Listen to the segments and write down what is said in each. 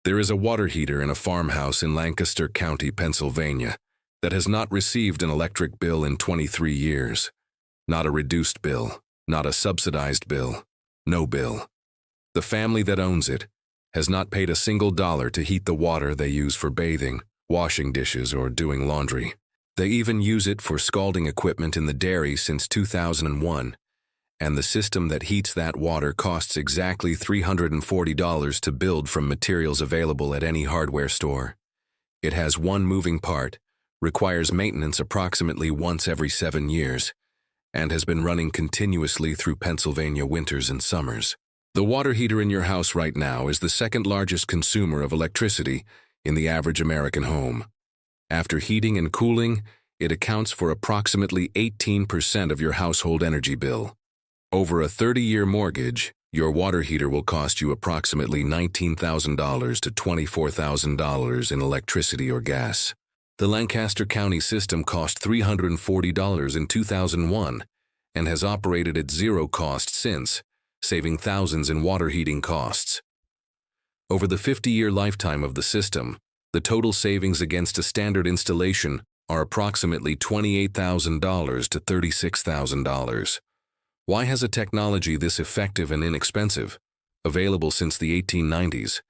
There is a water heater in a farmhouse in Lancaster County, Pennsylvania, that has not received an electric bill in 23 years. Not a reduced bill, not a subsidized bill, no bill. The family that owns it has not paid a single dollar to heat the water they use for bathing, washing dishes, or doing laundry. They even use it for scalding equipment in the dairy since 2001, and the system that heats that water costs exactly $340 to build from materials available at any hardware store. It has one moving part, requires maintenance approximately once every 7 years, and has been running continuously through Pennsylvania winters and summers. The water heater in your house right now is the second largest consumer of electricity in the average American home. After heating and cooling, it accounts for approximately 18% of your household energy bill. Over a 30-year mortgage, your water heater will cost you approximately $19,000 to $24,000 in electricity or gas. The Lancaster County system cost $340 in 2001 and has operated at zero cost since, saving thousands in water heating costs. Over the 50-year lifetime of the system, the total savings against a standard installation are approximately $28,000 to $36,000. Why has a technology this effective and inexpensive, available since the 1890s,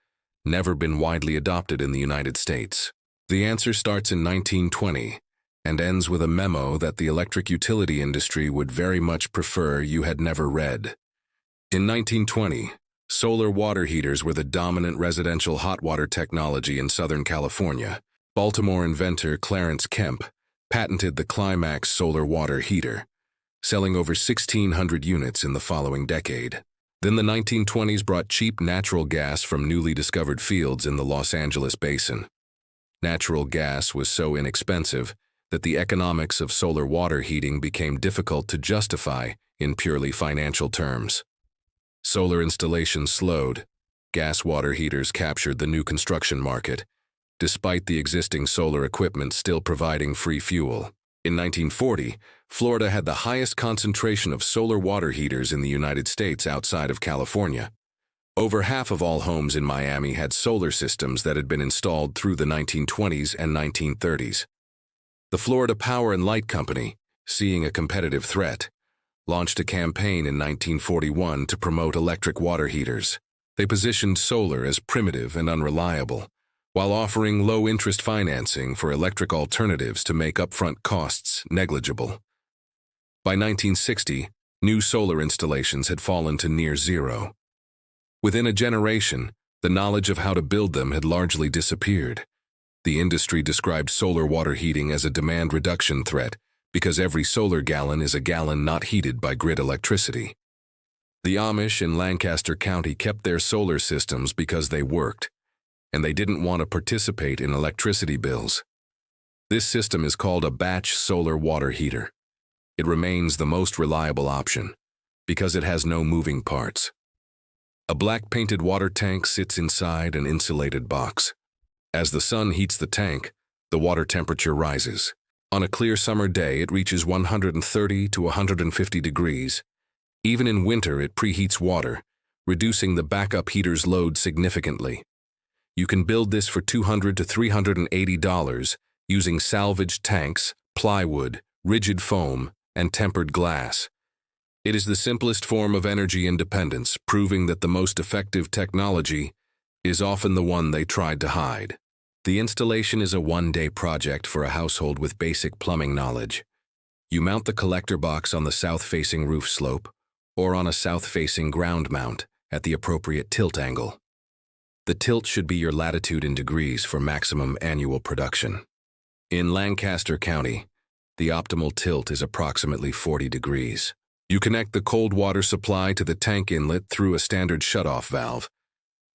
never been widely adopted in the United States? The answer starts in 1920 and ends with a memo that the electric utility industry would very much prefer you had never read. In 1920, solar water heaters were the dominant residential hot water technology in Southern California. Baltimore inventor Clarence Kemp patented the Climax solar water heater, selling over 1,600 units in the following decade. Then the 1920s brought cheap natural gas from newly discovered fields in the Los Angeles basin. Natural gas was so inexpensive that the economics of solar water heating became difficult to justify in purely financial terms. Solar installations slowed. Gas water heaters captured the new construction market, despite the existing solar equipment still providing free fuel. In 1940, Florida had the highest concentration of solar water heaters in the United States outside of California. Over half of all homes in Miami had solar systems that had been installed through the 1920s and 1930s. The Florida Power and Light Company, seeing a competitive threat, launched a campaign in 1941 to promote electric water heaters. They positioned solar as primitive and unreliable, while offering low-interest financing for electric alternatives to make upfront costs negligible. By 1960, new solar installations had fallen to near zero. Within a generation, the knowledge of how to build them had largely disappeared. The industry described solar water heating as a demand reduction threat because every solar gallon is a gallon not heated by grid electricity. The Amish in Lancaster County kept their solar systems because they worked, and they didn't want to participate in electricity bills. This system is called a batch solar water heater. It remains the most reliable option because it has no moving parts. A black-painted water tank sits inside an insulated box. As the sun heats the tank, the water temperature rises. On a clear summer day, it reaches 130 to 150 degrees. Even in winter, it preheats water, reducing the backup heater's load significantly. You can build this for $200 to $380 using salvaged tanks, plywood, rigid foam, and tempered glass. It is the simplest form of energy independence, proving that the most effective technology is often the one they tried to hide. The installation is a one-day project for a household with basic plumbing knowledge. You mount the collector box on the south-facing roof slope or on a south-facing ground mount at the appropriate tilt angle. The tilt should be your latitude in degrees for maximum annual production. In Lancaster County, the optimal tilt is approximately 40 degrees. You connect the cold water supply to the tank inlet through a standard shutoff valve.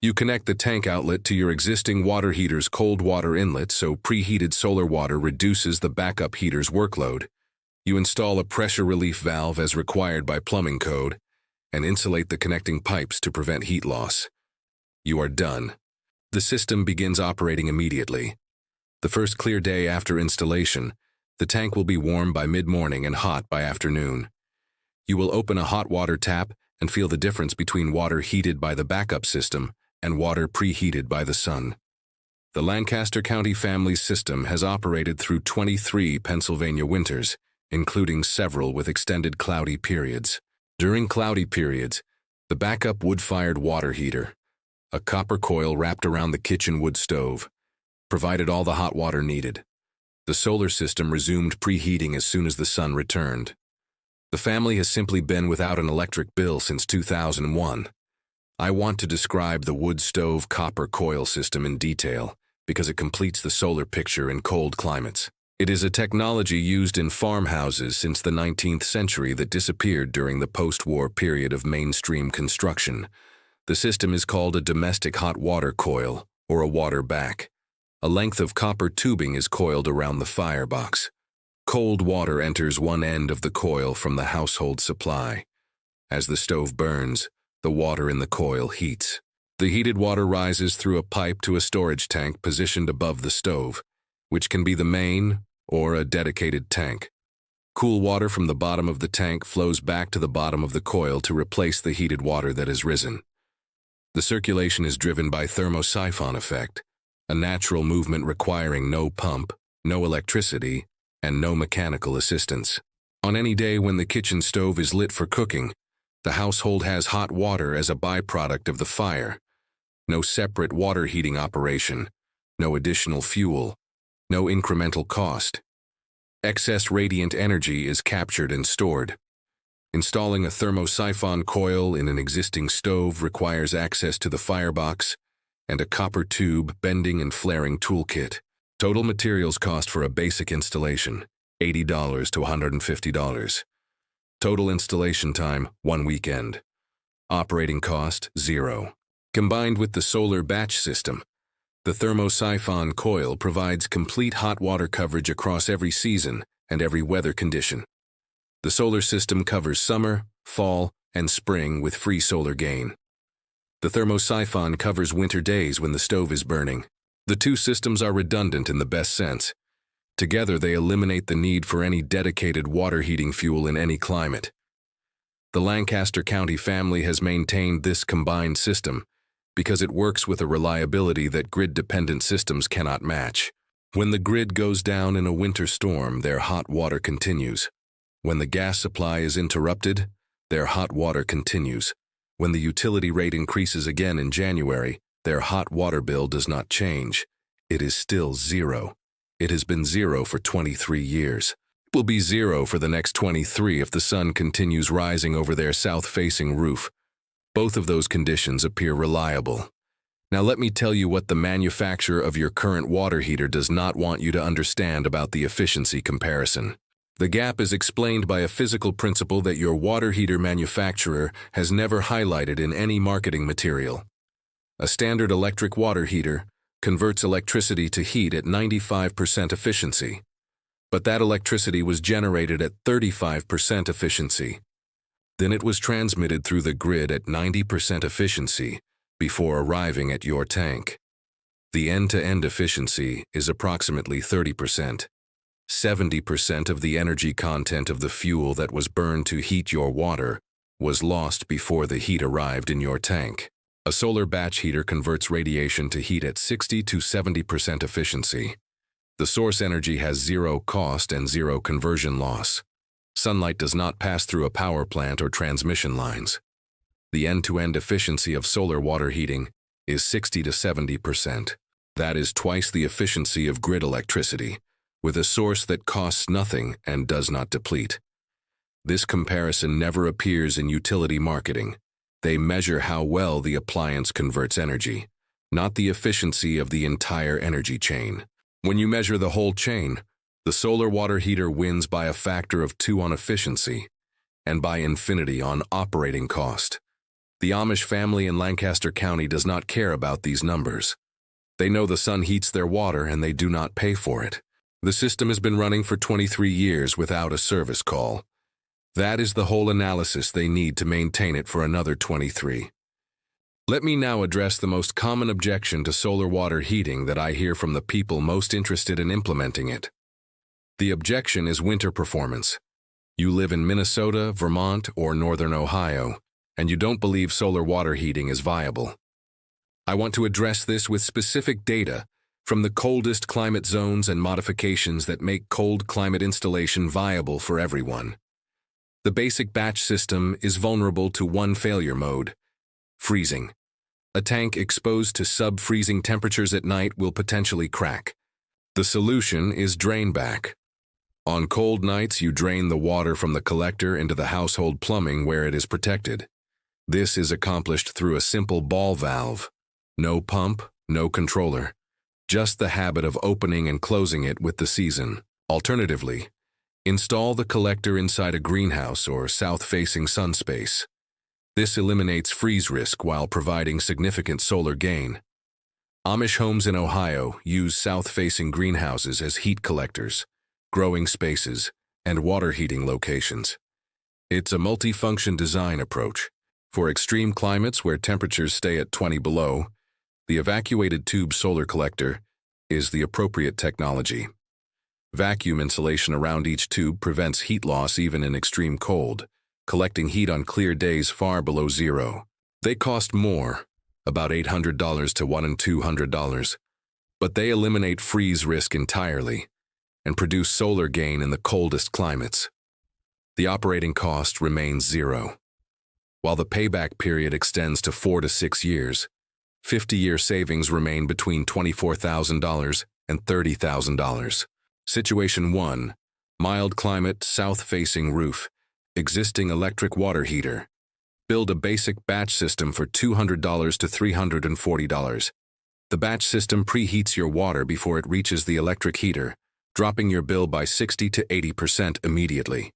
You connect the tank outlet to your existing water heater's cold water inlet so preheated solar water reduces the backup heater's workload. You install a pressure relief valve as required by plumbing code and insulate the connecting pipes to prevent heat loss. You are done. The system begins operating immediately. The first clear day after installation, the tank will be warm by mid-morning and hot by afternoon. You will open a hot water tap and feel the difference between water heated by the backup system and water preheated by the sun. The Lancaster County family system has operated through 23 Pennsylvania winters, including several with extended cloudy periods. During cloudy periods, the backup wood-fired water heater, a copper coil wrapped around the kitchen wood stove, provided all the hot water needed. The solar system resumed preheating as soon as the sun returned. The family has simply been without an electric bill since 2001. I want to describe the wood stove copper coil system in detail because it completes the solar picture in cold climates. It is a technology used in farmhouses since the 19th century that disappeared during the post-war period of mainstream construction. The system is called a domestic hot water coil, or a water back. A length of copper tubing is coiled around the firebox. Cold water enters one end of the coil from the household supply. As the stove burns, the water in the coil heats. The heated water rises through a pipe to a storage tank positioned above the stove, which can be the main or a dedicated tank. Cool water from the bottom of the tank flows back to the bottom of the coil to replace the heated water that has risen. The circulation is driven by thermosiphon effect, a natural movement requiring no pump, no electricity, and no mechanical assistance. On any day when the kitchen stove is lit for cooking, the household has hot water as a byproduct of the fire. No separate water heating operation, no additional fuel, no incremental cost. Excess radiant energy is captured and stored. Installing a thermosiphon coil in an existing stove requires access to the firebox and a copper tube bending and flaring toolkit. Total materials cost for a basic installation, $80 to $150. Total installation time, 1 weekend. Operating cost, $0. Combined with the solar batch system, the thermosiphon coil provides complete hot water coverage across every season and every weather condition. The solar system covers summer, fall, and spring with free solar gain. The thermosiphon covers winter days when the stove is burning. The two systems are redundant in the best sense. Together, they eliminate the need for any dedicated water heating fuel in any climate. The Lancaster County family has maintained this combined system because it works with a reliability that grid-dependent systems cannot match. When the grid goes down in a winter storm, their hot water continues. When the gas supply is interrupted, their hot water continues. When the utility rate increases again in January, their hot water bill does not change. It is still $0. It has been $0 for 23 years. It will be $0 for the next 23 if the sun continues rising over their south-facing roof. Both of those conditions appear reliable. Now let me tell you what the manufacturer of your current water heater does not want you to understand about the efficiency comparison. The gap is explained by a physical principle that your water heater manufacturer has never highlighted in any marketing material. A standard electric water heater converts electricity to heat at 95% efficiency. But that electricity was generated at 35% efficiency. Then it was transmitted through the grid at 90% efficiency before arriving at your tank. The end-to-end efficiency is approximately 30%. 70% of the energy content of the fuel that was burned to heat your water was lost before the heat arrived in your tank. A solar batch heater converts radiation to heat at 60 to 70% efficiency. The source energy has zero cost and zero conversion loss. Sunlight does not pass through a power plant or transmission lines. The end-to-end efficiency of solar water heating is 60 to 70%. That is twice the efficiency of grid electricity, with a source that costs nothing and does not deplete. This comparison never appears in utility marketing. They measure how well the appliance converts energy, not the efficiency of the entire energy chain. When you measure the whole chain, the solar water heater wins by a factor of 2 on efficiency and by infinity on operating cost. The Amish family in Lancaster County does not care about these numbers. They know the sun heats their water and they do not pay for it. The system has been running for 23 years without a service call. That is the whole analysis they need to maintain it for another 23. Let me now address the most common objection to solar water heating that I hear from the people most interested in implementing it. The objection is winter performance. You live in Minnesota, Vermont, or Northern Ohio, and you don't believe solar water heating is viable. I want to address this with specific data from the coldest climate zones and modifications that make cold climate installation viable for everyone. The basic batch system is vulnerable to one failure mode: freezing. A tank exposed to sub-freezing temperatures at night will potentially crack. The solution is drain back. On cold nights, you drain the water from the collector into the household plumbing where it is protected. This is accomplished through a simple ball valve. No pump, no controller. Just the habit of opening and closing it with the season. Alternatively, install the collector inside a greenhouse or south-facing sun space. This eliminates freeze risk while providing significant solar gain. Amish homes in Ohio use south-facing greenhouses as heat collectors, growing spaces, and water heating locations. It's a multi-function design approach. For extreme climates where temperatures stay at 20 below, the evacuated tube solar collector is the appropriate technology. Vacuum insulation around each tube prevents heat loss even in extreme cold, collecting heat on clear days far below zero. They cost more, about $800 to $1,200, but they eliminate freeze risk entirely and produce solar gain in the coldest climates. The operating cost remains zero. While the payback period extends to 4 to 6 years, 50-year savings remain between $24,000 and $30,000. Situation 1. Mild climate, south-facing roof. Existing electric water heater. Build a basic batch system for $200 to $340. The batch system preheats your water before it reaches the electric heater, dropping your bill by 60 to 80% immediately.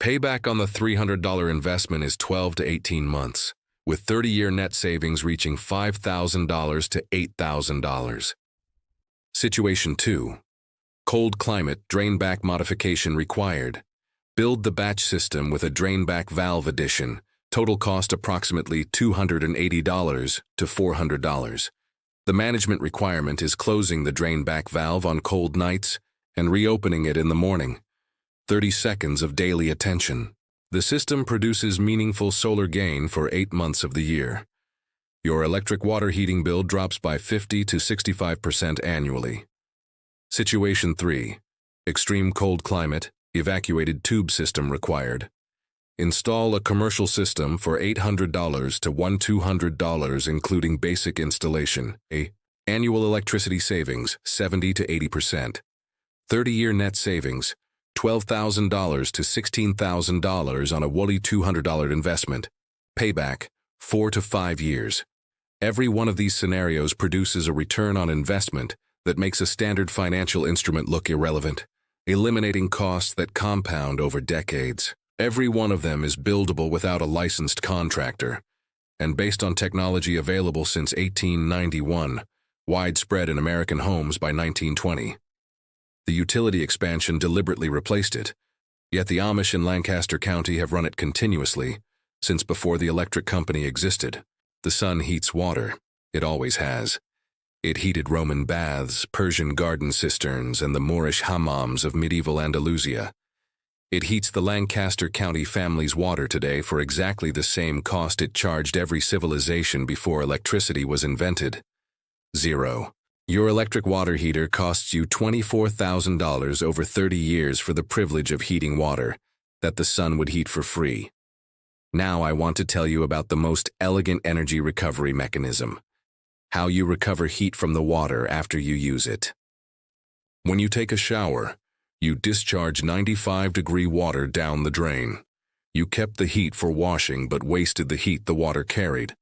Payback on the $300 investment is 12 to 18 months, with 30-year net savings reaching $5,000 to $8,000. Situation 2. Cold climate, drain-back modification required. Build the batch system with a drain-back valve addition. Total cost approximately $280 to $400. The management requirement is closing the drain-back valve on cold nights and reopening it in the morning. 30 seconds of daily attention. The system produces meaningful solar gain for 8 months of the year. Your electric water heating bill drops by 50 to 65% annually. Situation 3. Extreme cold climate, evacuated tube system required. Install a commercial system for $800 to $1,200 including basic installation. Annual electricity savings, 70 to 80%. 30-year net savings, $12,000 to $16,000 on a woolly $200 investment. Payback, 4 to 5 years. Every one of these scenarios produces a return on investment that makes a standard financial instrument look irrelevant, eliminating costs that compound over decades. Every one of them is buildable without a licensed contractor, and based on technology available since 1891, widespread in American homes by 1920. The utility expansion deliberately replaced it, yet the Amish in Lancaster County have run it continuously since before the electric company existed. The sun heats water. It always has. It heated Roman baths, Persian garden cisterns, and the Moorish hammams of medieval Andalusia. It heats the Lancaster County family's water today for exactly the same cost it charged every civilization before electricity was invented. Zero. Your electric water heater costs you $24,000 over 30 years for the privilege of heating water that the sun would heat for free. Now I want to tell you about the most elegant energy recovery mechanism. How you recover heat from the water after you use it. When you take a shower, you discharge 95-degree water down the drain. You kept the heat for washing but wasted the heat the water carried.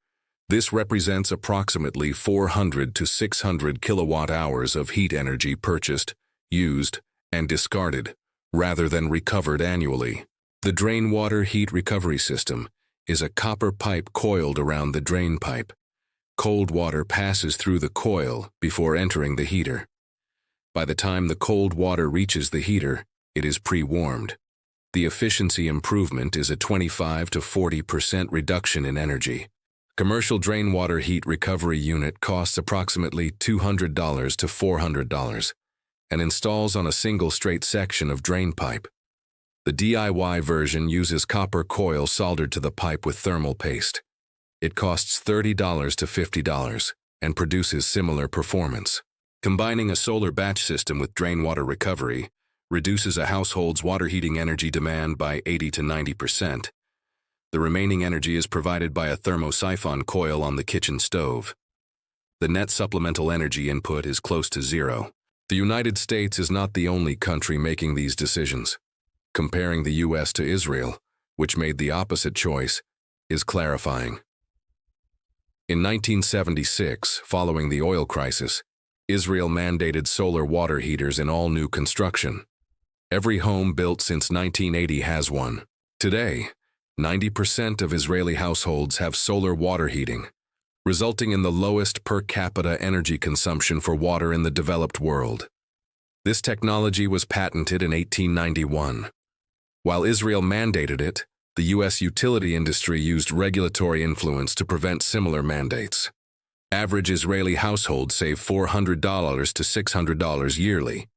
This represents approximately 400 to 600 kilowatt-hours of heat energy purchased, used, and discarded, rather than recovered annually. The drain water heat recovery system is a copper pipe coiled around the drain pipe. Cold water passes through the coil before entering the heater. By the time the cold water reaches the heater, it is pre-warmed. The efficiency improvement is a 25 to 40% reduction in energy. Commercial drain water heat recovery unit costs approximately $200 to $400 and installs on a single straight section of drain pipe. The DIY version uses copper coil soldered to the pipe with thermal paste. It costs $30 to $50 and produces similar performance. Combining a solar batch system with drain water recovery reduces a household's water heating energy demand by 80 to 90%. The remaining energy is provided by a thermosiphon coil on the kitchen stove. The net supplemental energy input is close to zero. The United States is not the only country making these decisions. Comparing the U.S. to Israel, which made the opposite choice, is clarifying. In 1976, following the oil crisis, Israel mandated solar water heaters in all new construction. Every home built since 1980 has one. Today, 90% of Israeli households have solar water heating, resulting in the lowest per capita energy consumption for water in the developed world. This technology was patented in 1891. While Israel mandated it, the U.S. utility industry used regulatory influence to prevent similar mandates. Average Israeli households save $400 to $600 yearly.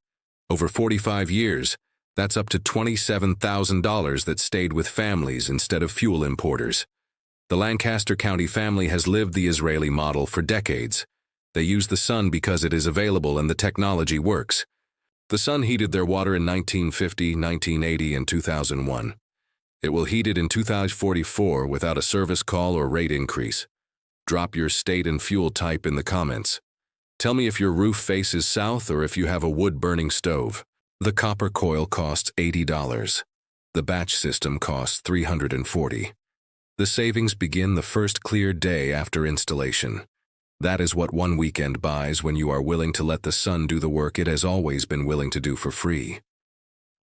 Over 45 years, that's up to $27,000 that stayed with families instead of fuel importers. The Lancaster County family has lived the Israeli model for decades. They use the sun because it is available and the technology works. The sun heated their water in 1950, 1980, and 2001. It will heat it in 2044 without a service call or rate increase. Drop your state and fuel type in the comments. Tell me if your roof faces south or if you have a wood-burning stove. The copper coil costs $80. The batch system costs $340. The savings begin the first clear day after installation. That is what one weekend buys when you are willing to let the sun do the work it has always been willing to do for free.